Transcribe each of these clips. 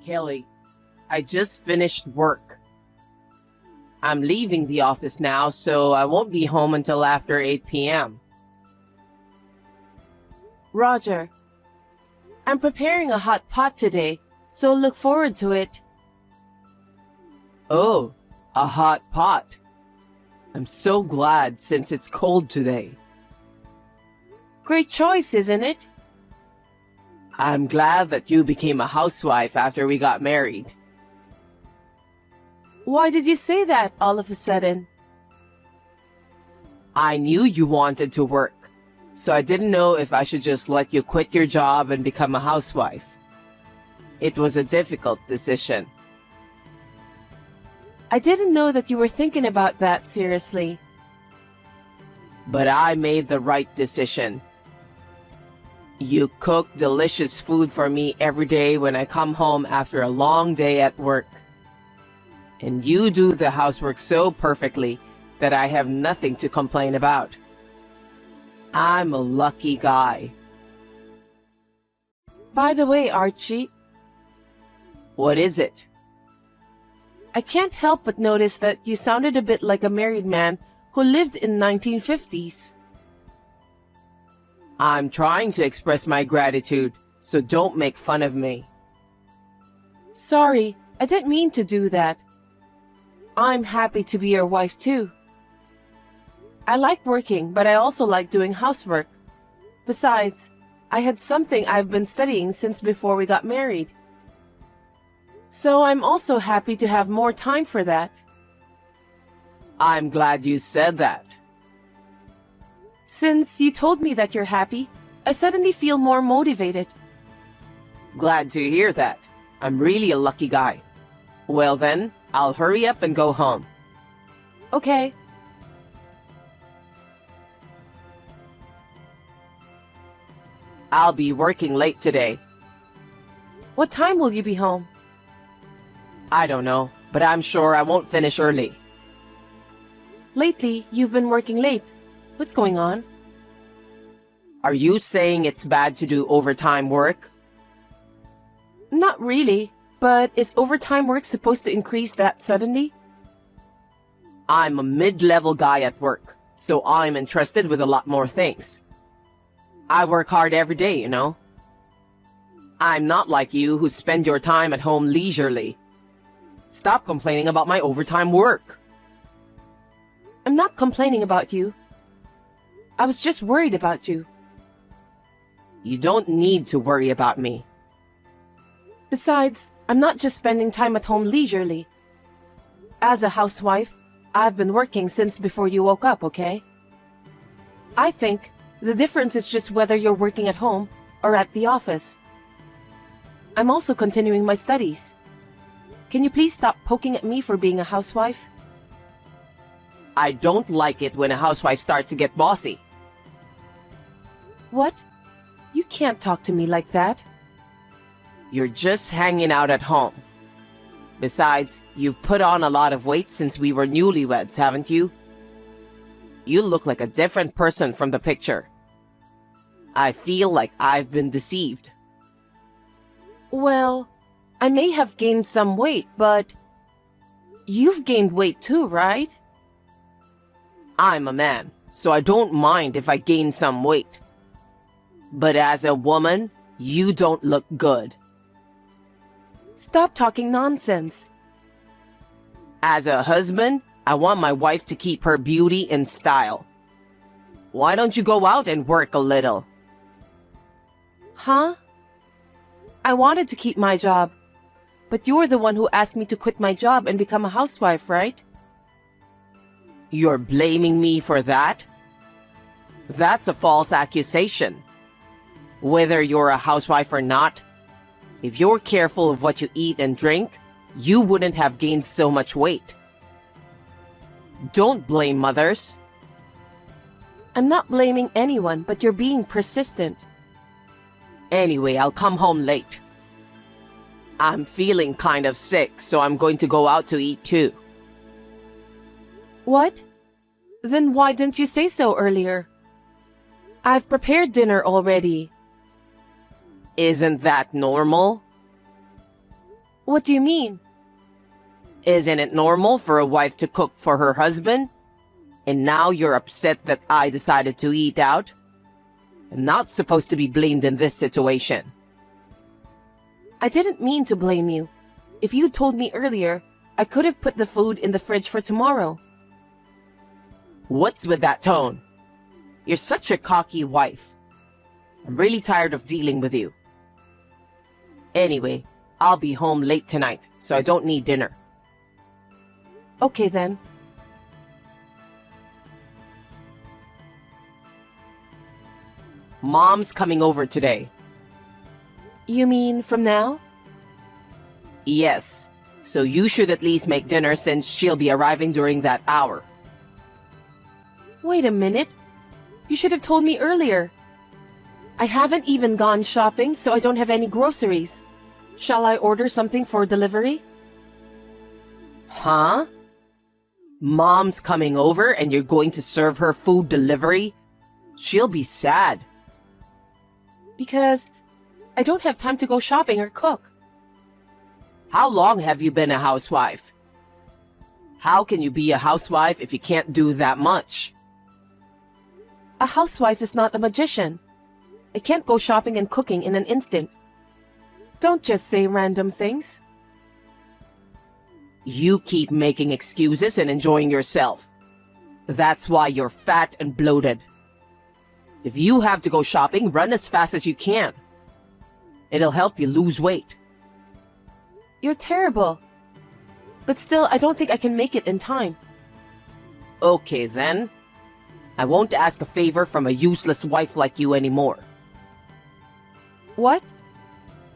Kelly, I just finished work. I'm leaving the office now, so I won't be home until after 8 p.m. Roger, I'm preparing a hot pot today, so look forward to it. Oh, a hot pot. I'm so glad since it's cold today. Great choice, isn't it? I'm glad that you became a housewife after we got married. Why did you say that all of a sudden? I knew you wanted to work, so I didn't know if I should just let you quit your job and become a housewife. It was a difficult decision. I didn't know that you were thinking about that seriously. But I made the right decision. You cook delicious food for me every day when I come home after a long day at work. And you do the housework so perfectly that I have nothing to complain about. I'm a lucky guy. By the way, Archie, What is it? I can't help but notice that you sounded a bit like a married man who lived in 1950s. I'm trying to express my gratitude, so don't make fun of me. Sorry, I didn't mean to do that. I'm happy to be your wife too. I like working, but I also like doing housework. Besides, I had something I've been studying since before we got married. So I'm also happy to have more time for that. I'm glad you said that. Since you told me that you're happy, I suddenly feel more motivated. Glad to hear that. I'm really a lucky guy. Well then, I'll hurry up and go home. Okay. I'll be working late today. What time will you be home? I don't know, but I'm sure I won't finish early. Lately, you've been working late. What's going on? Are you saying it's bad to do overtime work? Not really, but is overtime work supposed to increase that suddenly? I'm a mid-level guy at work, so I'm entrusted with a lot more things. I work hard every day, you know. I'm not like you who spend your time at home leisurely. Stop complaining about my overtime work. I'm not complaining about you. I was just worried about you. You don't need to worry about me. Besides, I'm not just spending time at home leisurely. As a housewife, I've been working since before you woke up, okay? I think the difference is just whether you're working at home or at the office. I'm also continuing my studies. Can you please stop poking at me for being a housewife? I don't like it when a housewife starts to get bossy. What? You can't talk to me like that. You're just hanging out at home. Besides, you've put on a lot of weight since we were newlyweds, haven't you? You look like a different person from the picture. I feel like I've been deceived. Well, I may have gained some weight, but you've gained weight too, right? I'm a man, so I don't mind if I gain some weight. But as a woman, you don't look good. Stop talking nonsense. As a husband, I want my wife to keep her beauty in style. Why don't you go out and work a little? Huh? I wanted to keep my job, but you're the one who asked me to quit my job and become a housewife, right? You're blaming me for that? That's a false accusation. Whether you're a housewife or not, if you're careful of what you eat and drink, you wouldn't have gained so much weight. Don't blame mothers. I'm not blaming anyone, but you're being persistent. Anyway, I'll come home late. I'm feeling kind of sick, so I'm going to go out to eat too. What? Then why didn't you say so earlier? I've prepared dinner already. Isn't that normal? What do you mean? Isn't it normal for a wife to cook for her husband? And now you're upset that I decided to eat out? I'm not supposed to be blamed in this situation. I didn't mean to blame you. If you told me earlier, I could have put the food in the fridge for tomorrow. What's with that tone? You're such a cocky wife. I'm really tired of dealing with you. Anyway, I'll be home late tonight, so I don't need dinner. Okay then. Mom's coming over today. You mean from now? Yes, so you should at least make dinner since she'll be arriving during that hour. Wait a minute. You should have told me earlier. I haven't even gone shopping, so I don't have any groceries. Shall I order something for delivery? Huh? Mom's coming over and you're going to serve her food delivery? She'll be sad. Because I don't have time to go shopping or cook. How long have you been a housewife? How can you be a housewife if you can't do that much? A housewife is not a magician. I can't go shopping and cooking in an instant. Don't just say random things. You keep making excuses and enjoying yourself. That's why you're fat and bloated. If you have to go shopping, run as fast as you can. It'll help you lose weight. You're terrible. But still, I don't think I can make it in time. Okay then. I won't ask a favor from a useless wife like you anymore. What?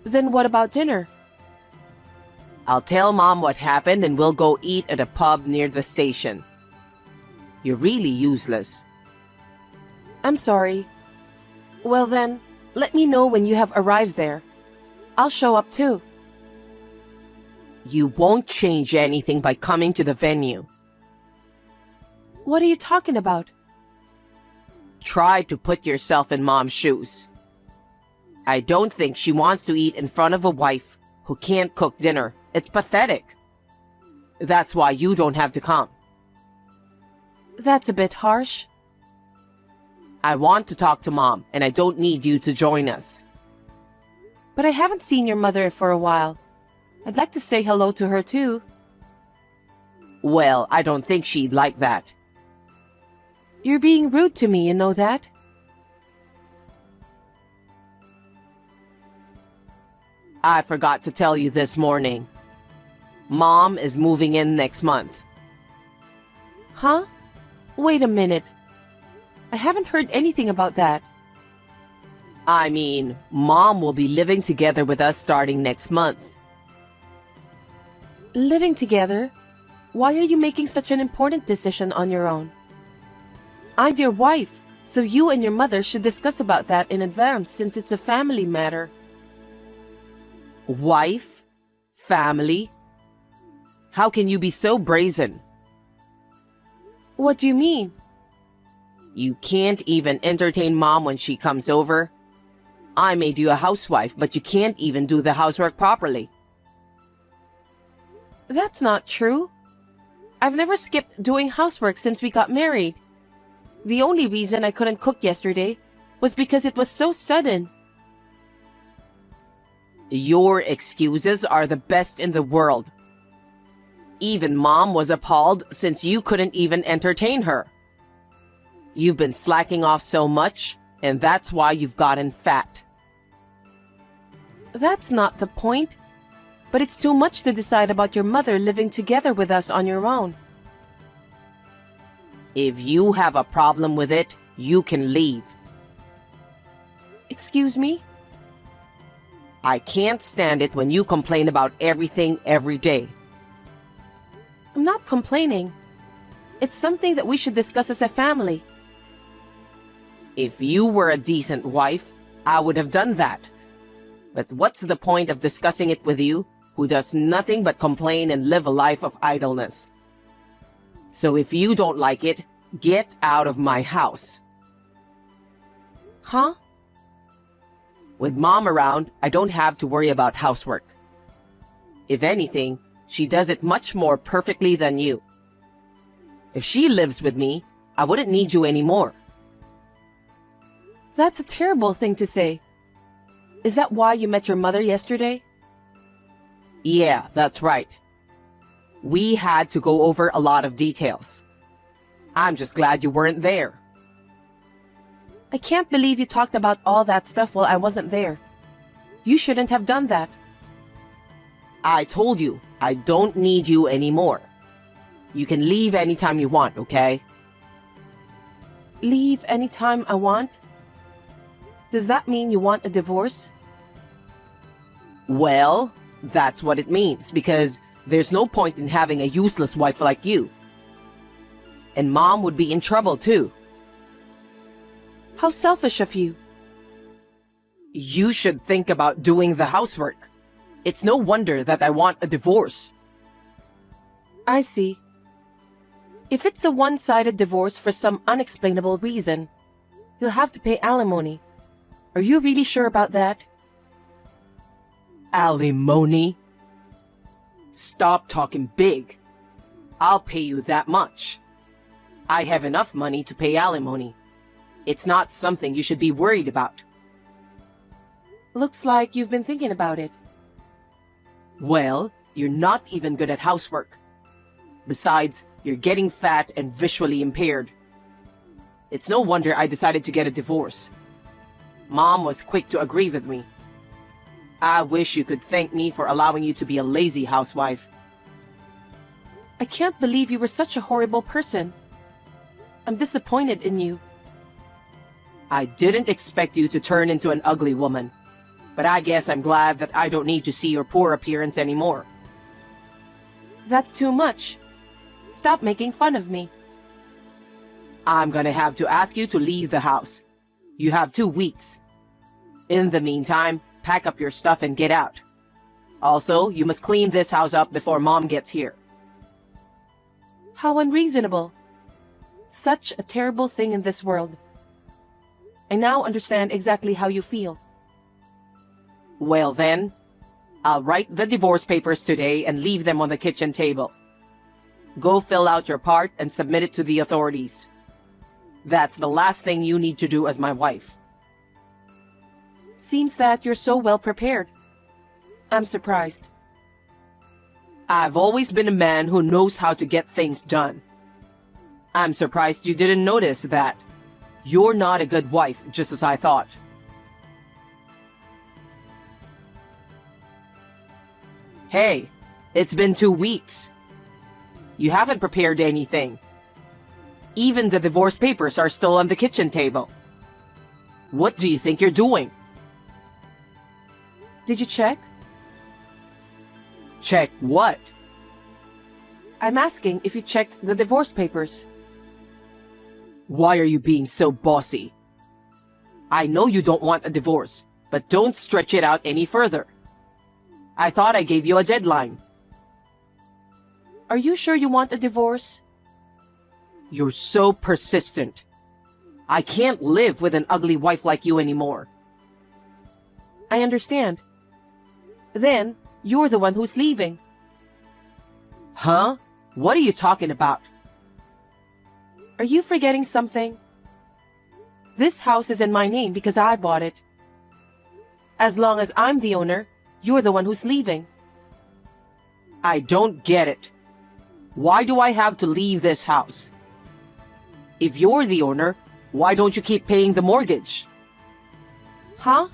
Then what about dinner? I'll tell Mom what happened and we'll go eat at a pub near the station. You're really useless. I'm sorry. Well then, let me know when you have arrived there. I'll show up too. You won't change anything by coming to the venue. What are you talking about? Try to put yourself in Mom's shoes. I don't think she wants to eat in front of a wife who can't cook dinner. It's pathetic. That's why you don't have to come. That's a bit harsh. I want to talk to Mom, and I don't need you to join us. But I haven't seen your mother for a while. I'd like to say hello to her too. Well, I don't think she'd like that. You're being rude to me, you know that? I forgot to tell you this morning. Mom is moving in next month. Huh? Wait a minute. I haven't heard anything about that. I mean, Mom will be living together with us starting next month. Living together? Why are you making such an important decision on your own? I'm your wife, so you and your mother should discuss about that in advance since it's a family matter. Wife? Family? How can you be so brazen? What do you mean? You can't even entertain Mom when she comes over. I made you a housewife, but you can't even do the housework properly. That's not true. I've never skipped doing housework since we got married. The only reason I couldn't cook yesterday was because it was so sudden. Your excuses are the best in the world. Even Mom was appalled since you couldn't even entertain her. You've been slacking off so much, and that's why you've gotten fat. That's not the point. But it's too much to decide about your mother living together with us on your own. If you have a problem with it, you can leave. Excuse me? I can't stand it when you complain about everything every day. I'm not complaining. It's something that we should discuss as a family. If you were a decent wife, I would have done that. But what's the point of discussing it with you, who does nothing but complain and live a life of idleness? So if you don't like it, get out of my house. Huh? With Mom around, I don't have to worry about housework. If anything, she does it much more perfectly than you. If she lives with me, I wouldn't need you anymore. That's a terrible thing to say. Is that why you met your mother yesterday? Yeah, that's right. We had to go over a lot of details. I'm just glad you weren't there. I can't believe you talked about all that stuff while I wasn't there. You shouldn't have done that. I told you, I don't need you anymore. You can leave anytime you want, okay? Leave anytime I want? Does that mean you want a divorce? Well, that's what it means, because there's no point in having a useless wife like you. And Mom would be in trouble too. How selfish of you. You should think about doing the housework. It's no wonder that I want a divorce. I see. If it's a one-sided divorce for some unexplainable reason, you'll have to pay alimony. Are you really sure about that? Alimony? Stop talking big. I'll pay you that much. I have enough money to pay alimony. It's not something you should be worried about. Looks like you've been thinking about it. Well, you're not even good at housework. Besides, you're getting fat and visually impaired. It's no wonder I decided to get a divorce. Mom was quick to agree with me. I wish you could thank me for allowing you to be a lazy housewife. I can't believe you were such a horrible person. I'm disappointed in you. I didn't expect you to turn into an ugly woman, but I guess I'm glad that I don't need to see your poor appearance anymore. That's too much. Stop making fun of me. I'm gonna have to ask you to leave the house. You have 2 weeks. In the meantime, pack up your stuff and get out. Also, you must clean this house up before Mom gets here. How unreasonable. Such a terrible thing in this world. I now understand exactly how you feel. Well then, I'll write the divorce papers today and leave them on the kitchen table. Go fill out your part and submit it to the authorities. That's the last thing you need to do as my wife. Seems that you're so well prepared. I'm surprised. I've always been a man who knows how to get things done. I'm surprised you didn't notice that. You're not a good wife, just as I thought. Hey, it's been 2 weeks. You haven't prepared anything. Even the divorce papers are still on the kitchen table. What do you think you're doing? Did you check? Check what? I'm asking if you checked the divorce papers. Why are you being so bossy? I know you don't want a divorce, but don't stretch it out any further. I thought I gave you a deadline. Are you sure you want a divorce? You're so persistent. I can't live with an ugly wife like you anymore. I understand. Then, you're the one who's leaving. Huh? What are you talking about? Are you forgetting something? This house is in my name because I bought it. As long as I'm the owner, you're the one who's leaving. I don't get it. Why do I have to leave this house? If you're the owner, why don't you keep paying the mortgage? Huh?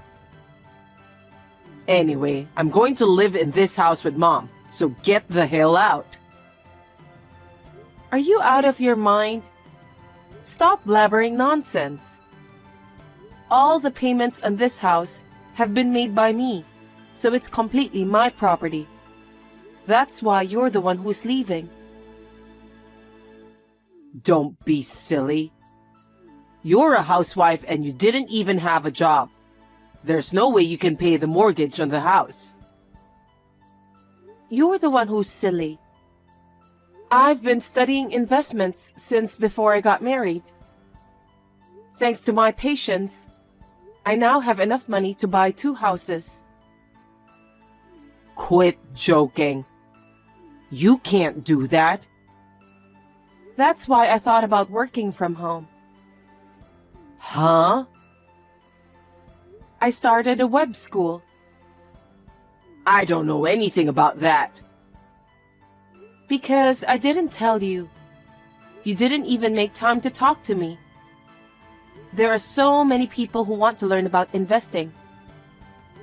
Anyway, I'm going to live in this house with Mom, so get the hell out. Are you out of your mind? Stop blabbering nonsense. All the payments on this house have been made by me, so it's completely my property. That's why you're the one who's leaving. Don't be silly. You're a housewife and you didn't even have a job. There's no way you can pay the mortgage on the house. You're the one who's silly. I've been studying investments since before I got married. Thanks to my patience, I now have enough money to buy 2 houses. Quit joking. You can't do that. That's why I thought about working from home. Huh? I started a web school. I don't know anything about that. Because I didn't tell you. You didn't even make time to talk to me. There are so many people who want to learn about investing.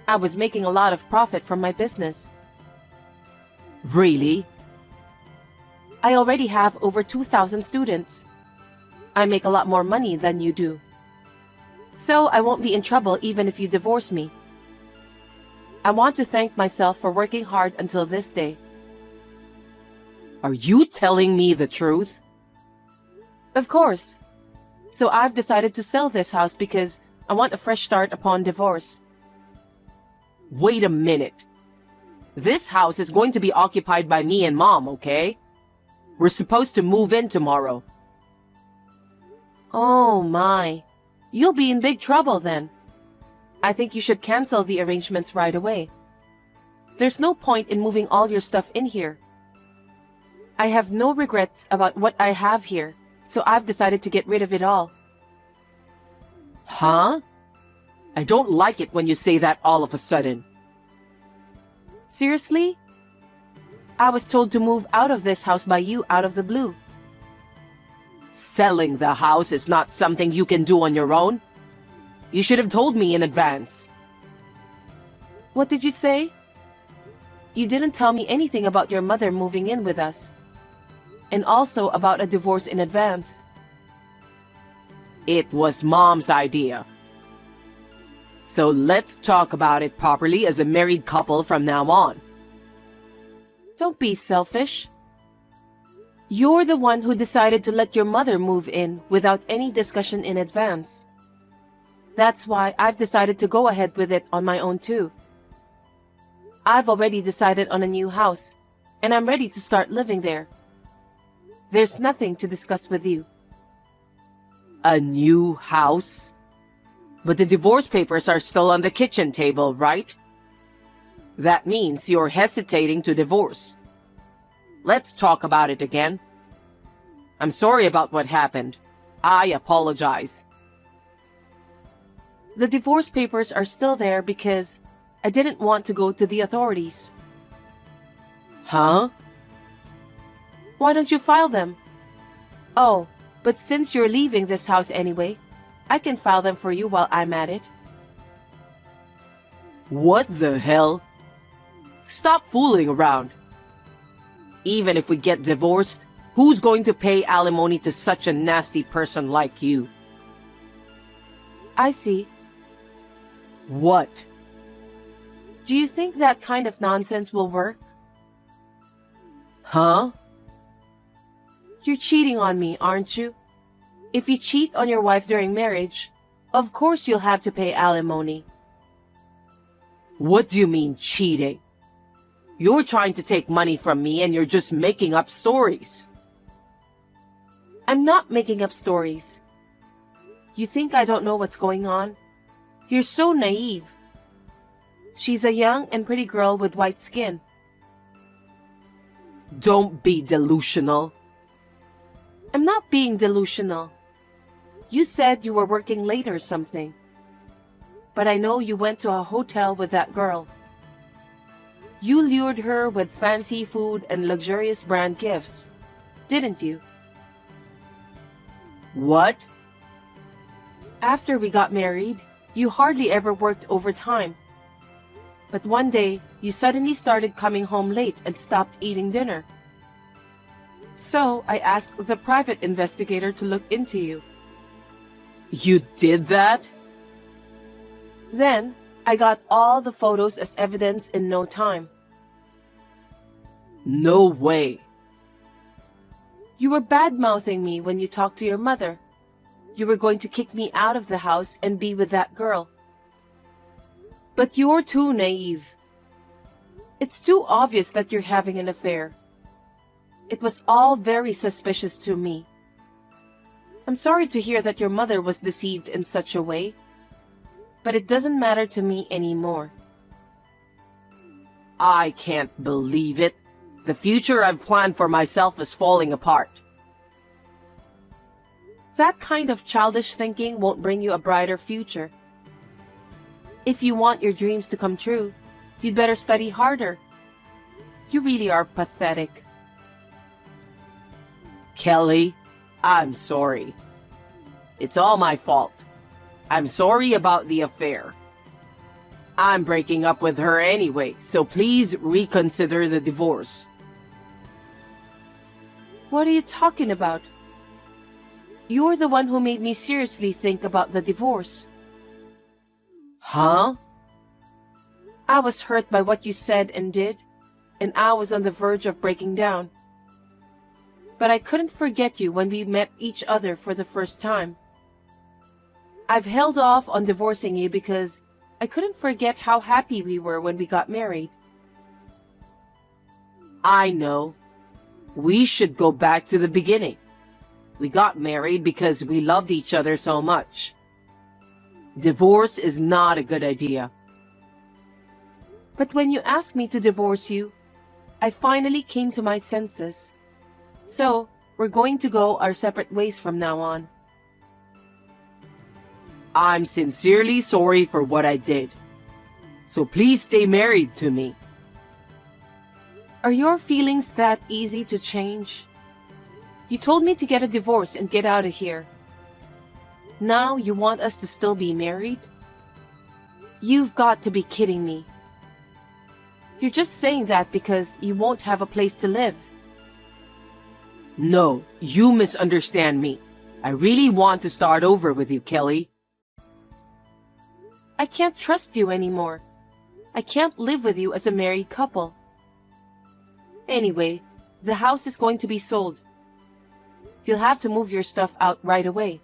I was making a lot of profit from my business. Really? I already have over 2,000 students. I make a lot more money than you do. So I won't be in trouble even if you divorce me. I want to thank myself for working hard until this day. Are you telling me the truth? Of course. So I've decided to sell this house because I want a fresh start upon divorce. Wait a minute. This house is going to be occupied by me and Mom, okay? We're supposed to move in tomorrow. Oh my. You'll be in big trouble then. I think you should cancel the arrangements right away. There's no point in moving all your stuff in here. I have no regrets about what I have here, so I've decided to get rid of it all. Huh? I don't like it when you say that all of a sudden. Seriously? I was told to move out of this house by you out of the blue. Selling the house is not something you can do on your own. You should have told me in advance. What did you say? You didn't tell me anything about your mother moving in with us. And also about a divorce in advance. It was Mom's idea. So let's talk about it properly as a married couple from now on. Don't be selfish. You're the one who decided to let your mother move in without any discussion in advance. That's why I've decided to go ahead with it on my own too. I've already decided on a new house, and I'm ready to start living there. There's nothing to discuss with you. A new house? But the divorce papers are still on the kitchen table, right? That means you're hesitating to divorce. Let's talk about it again. I'm sorry about what happened. I apologize. The divorce papers are still there because I didn't want to go to the authorities. Huh? Why don't you file them? Oh, but since you're leaving this house anyway, I can file them for you while I'm at it. What the hell? Stop fooling around. Even if we get divorced, who's going to pay alimony to such a nasty person like you? I see. What? Do you think that kind of nonsense will work? Huh? You're cheating on me, aren't you? If you cheat on your wife during marriage, of course you'll have to pay alimony. What do you mean, cheating? You're trying to take money from me and you're just making up stories. I'm not making up stories. You think I don't know what's going on? You're so naive. She's a young and pretty girl with white skin. Don't be delusional. I'm not being delusional. You said you were working late or something. But I know you went to a hotel with that girl. You lured her with fancy food and luxurious brand gifts, didn't you? What? After we got married, you hardly ever worked overtime. But one day, you suddenly started coming home late and stopped eating dinner. So I asked the private investigator to look into you. You did that? Then, I got all the photos as evidence in no time. No way. You were bad-mouthing me when you talked to your mother. You were going to kick me out of the house and be with that girl. But you're too naive. It's too obvious that you're having an affair. It was all very suspicious to me. I'm sorry to hear that your mother was deceived in such a way, but it doesn't matter to me anymore. I can't believe it. The future I've planned for myself is falling apart. That kind of childish thinking won't bring you a brighter future. If you want your dreams to come true, you'd better study harder. You really are pathetic. Kelly, I'm sorry. It's all my fault. I'm sorry about the affair. I'm breaking up with her anyway, so please reconsider the divorce. What are you talking about? You're the one who made me seriously think about the divorce. Huh? I was hurt by what you said and did, and I was on the verge of breaking down. But I couldn't forget you when we met each other for the first time. I've held off on divorcing you because I couldn't forget how happy we were when we got married. I know. We should go back to the beginning. We got married because we loved each other so much. Divorce is not a good idea. But when you asked me to divorce you, I finally came to my senses. So, we're going to go our separate ways from now on. I'm sincerely sorry for what I did. So please stay married to me. Are your feelings that easy to change? You told me to get a divorce and get out of here. Now you want us to still be married? You've got to be kidding me. You're just saying that because you won't have a place to live. No, you misunderstand me. I really want to start over with you, Kelly. I can't trust you anymore. I can't live with you as a married couple. Anyway, the house is going to be sold. You'll have to move your stuff out right away.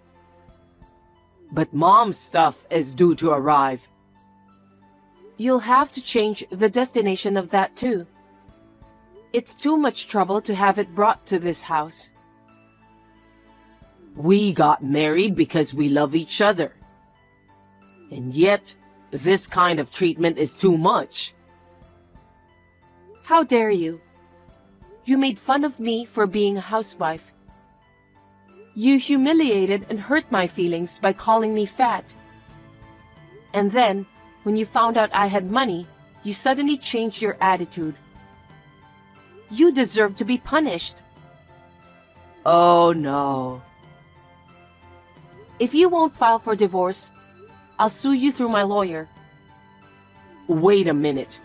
But Mom's stuff is due to arrive. You'll have to change the destination of that too. It's too much trouble to have it brought to this house. We got married because we love each other. And yet, this kind of treatment is too much. How dare you? You made fun of me for being a housewife. You humiliated and hurt my feelings by calling me fat. And then, when you found out I had money, you suddenly changed your attitude. You deserve to be punished. Oh no. If you won't file for divorce, I'll sue you through my lawyer. Wait a minute.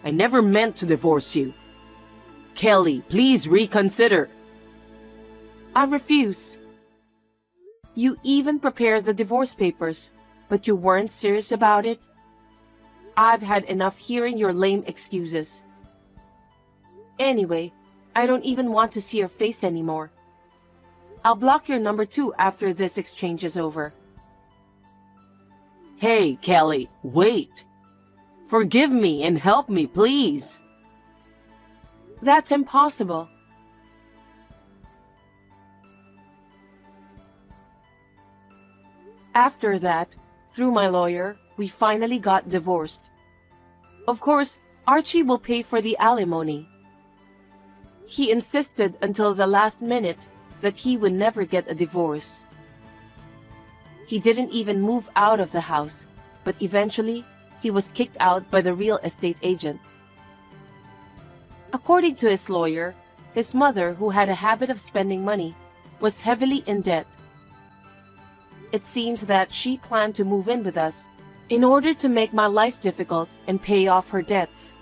I never meant to divorce you. Kelly, please reconsider. I refuse. You even prepared the divorce papers, but you weren't serious about it. I've had enough hearing your lame excuses. Anyway, I don't even want to see your face anymore. I'll block your number too after this exchange is over. Hey, Kelly, wait. Forgive me and help me, please. That's impossible. After that, through my lawyer, we finally got divorced. Of course, Archie will pay for the alimony. He insisted until the last minute that he would never get a divorce. He didn't even move out of the house, but eventually, he was kicked out by the real estate agent. According to his lawyer, his mother, who had a habit of spending money, was heavily in debt. It seems that she planned to move in with us in order to make my life difficult and pay off her debts.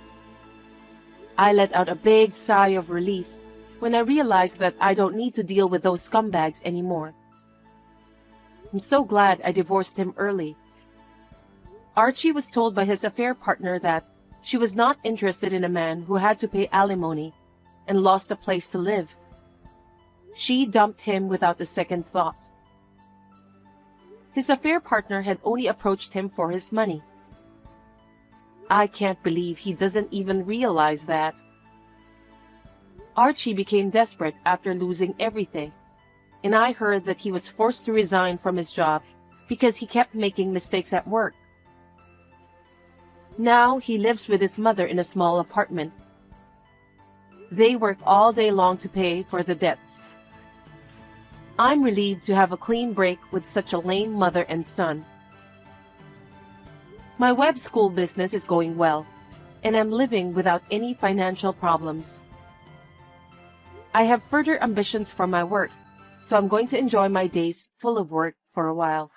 I let out a big sigh of relief when I realized that I don't need to deal with those scumbags anymore. I'm so glad I divorced him early. Archie was told by his affair partner that she was not interested in a man who had to pay alimony and lost a place to live. She dumped him without a second thought. His affair partner had only approached him for his money. I can't believe he doesn't even realize that. Archie became desperate after losing everything, and I heard that he was forced to resign from his job because he kept making mistakes at work. Now he lives with his mother in a small apartment. They work all day long to pay for the debts. I'm relieved to have a clean break with such a lame mother and son. My web school business is going well, and I'm living without any financial problems. I have further ambitions for my work, so I'm going to enjoy my days full of work for a while.